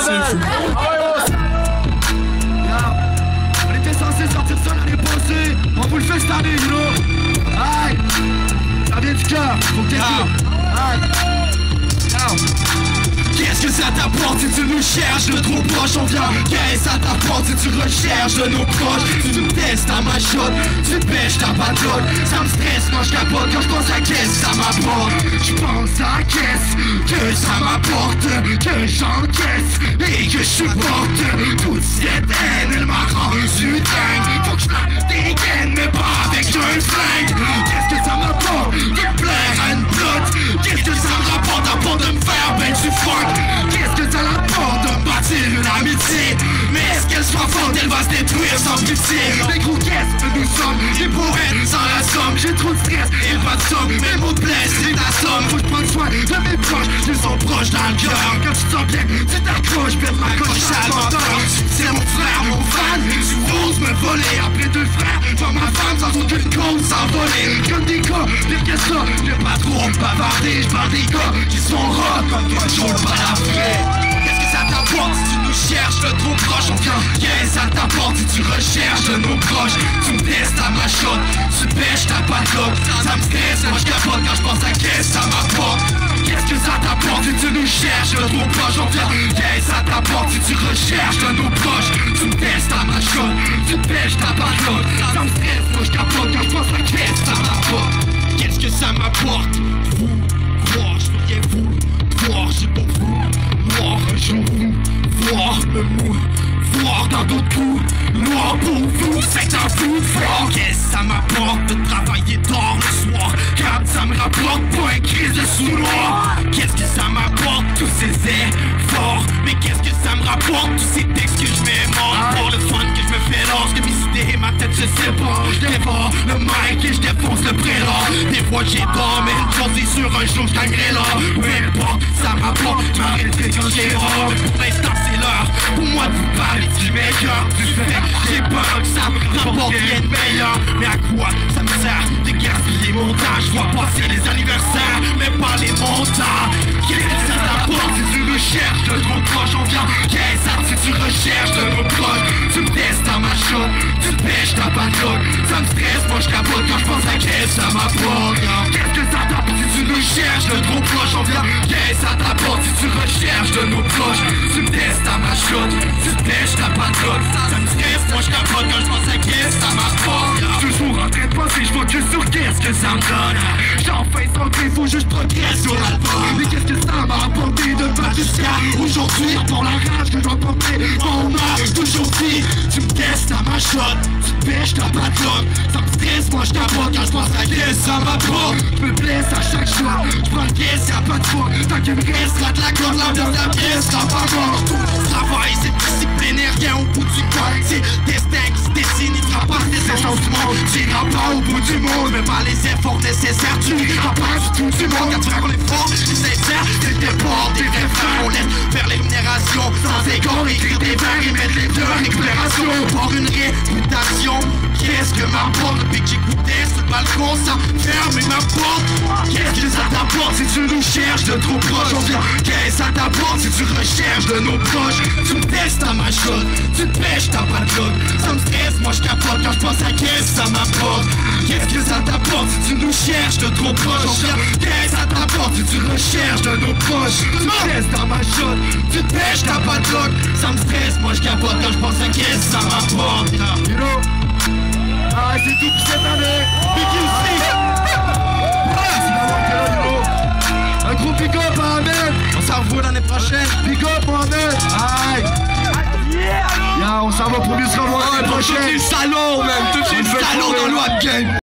On était censé sortir ça l'année passée. On vous le fait cette année, you know. Aïe, ça vient du cœur. Faut que t'es Qu'est-ce que ça t'apporte si tu nous cherches de trop proche? On vient, qu'est-ce que ça t'apporte si tu recherches de nos proches? Tu me testes à ma shot, tu pêches ta patate. Ça me stresse quand je capote, quand je pense à qu'est-ce que ça m'apporte. Je pense à qu'est-ce que ça m'apporte, que j'encaisse et que je supporte. Toute cette haine, elle m'a rendu dingue. Faut que je la dégaine, mais pas avec un flingue. Qu'est-ce que ça m'apporte de plaire à une blotte? Qu'est-ce que ça me rapporte à part de me faire ben du fuck? Qu'est-ce que ça l'apporte de bâtir une amitié? Mais est-ce qu'elle sera forte, elle va se détruire sans pitié? Les gros qu'est-ce que nous sommes, les poètes sans la somme. J'ai trop de stress et pas de somme, mes mots te blessent, c'est ta somme. Faut que je prenne soin de mes proches, ils sont proches dans le cœur. Quand tu te sens bien, tu t'accroches, pète ma coche à menteur. C'est mon frère, mon fan, tu oses me voler. Après deux frères, vois ma femme sans aucune cause s'envoler. Comme des gars, pire que ça, je vais pas trop bavarder. Je parle des gars qui sont rock comme toi, toujours pas la vraie. Qu'est-ce que ça t'apporte si tu nous cherches de trop proche? On vient, qu'est-ce que ça t'apporte si tu recherches de nos proches? Tu me testes à ma shot, tu pêches ta patate. Ça me stresse, moi je capote quand je pense à qu'est-ce que ça m'apporte. Qu'est-ce que ça t'apporte si tu nous cherches de trop proche? On vient, qu'est-ce que ça t'apporte si tu recherches de nos proches? Tu me testes à ma shot, tu pêches ta patate. Ça me stresse, moi je capote quand je pense à qu'est-ce que ça m'apporte. Qu'est-ce que ça m'apporte? Vous, voir, je peux rien vous voir, j'ai pas vous. Voir un jour, voir le mou, voir dans d'autres coups. Noir pour vous, c'est un fou fort. Qu'est-ce que ça m'apporte de travailler tard le soir? Quand ça me rapporte pas un crise de sous-noir. Qu'est-ce que ça m'apporte tous ces efforts? Mais qu'est-ce que ça me rapporte tous ces textes que je m'émorte? Pour le fun que je me fais lorsque mes idées et ma tête se séparent. Je dévore le mic et je défonce le prélat. Des fois j'ai tort, mais une chose est sûre, un jour je gagnerai là. Peu importe, ça m'apporte, m'arrêterai quand j'ai rare. Pour l'instant c'est l'heure, pour moi de vous parler du meilleur du fait. J'ai peur que ça me rapporte rien de meilleur. Mais à quoi ça me sert de gaspiller mon temps? Je vois passer les anniversaires, mais pas les montants. Qu'est-ce que ça t'apporte si tu me cherches de trop proche? On vient, qu'est-ce que ça si tu recherches de nos proches? Tu me testes à ma shot, tu pêches ta patate. Ça me stresse, moi je capote quand je pense à qu'est-ce que ça m'apporte. Qu'est-ce que ça t'apporte si tu me cherches de trop proche? On vient, qu'est-ce que ça t'apporte si tu recherches de nos proches? Tu me testes à ma shot, tu pêches ta patate. Ça me stresse, moi je capote quand je pense à qu'est-ce que ça m'apporte. Toujours en train de penser, je vois que sur qu'est-ce que ça me donne. J'en fais santé, faut juste progresser sur l'album. Mais qu'est-ce que ça m'a apporté de pas jusqu'à aujourd'hui? Pour la rage que je dois porter, on m'a toujours dit. Tu me testes à ma shot, tu pêches ta patate. Ça me stresse, moi je capote quand je pense à qu'est-ce que ça m'apporte. Je me blesse à chaque choix, je prends le caisse, y'a pas de foi. Tant qu'il me restera de la corde, l'ambiance de la pièce sera pas mort. Tout mon travail, c'est discipline et rien au bout du compte. C'est destin qui se dessine, il fera pas des essences du monde. T'iras pas au bout du monde, mais pas les efforts nécessaires. Tu n'iras pas du tout du monde. Quand tu racontes les forts, les sincères, c'est le départ des vrais frères. On laisse faire l'énumération sans égard, écrire des vers et mettre les deux en exploration. Pour une réputation, qu'est-ce que m'apporte? Depuis que j'écoutais ce balcon, ça ferme ma porte. Qu'est-ce que ça t'apporte si tu nous cherches de trop proche? On vient, qu'est-ce que ça t'apporte si tu recherches de nos proches? Tu me testes à ma shot, tu pêches ta patate. Ça me stresse, moi je capote quand je pense à qu'est-ce que ça m'apporte. Qu'est-ce que ça t'apporte si tu nous cherches de trop proche? On vient, qu'est-ce que ça t'apporte si tu recherches de nos proches? Tu me testes à ma shot, tu pêches ta patate. Ça me stresse, moi je capote quand je pense à qu'est-ce que ça m'apporte. You know? Ah, c'est tout pour cette année. Big UC. Un gros big up à Ahmed. On s'en revoit l'année prochaine. Big up Ahmed. Aïe. Yeah, on s'en va pour mieux se revoir l'année prochaine. Tous les salons, même. Tous les salons dans le game.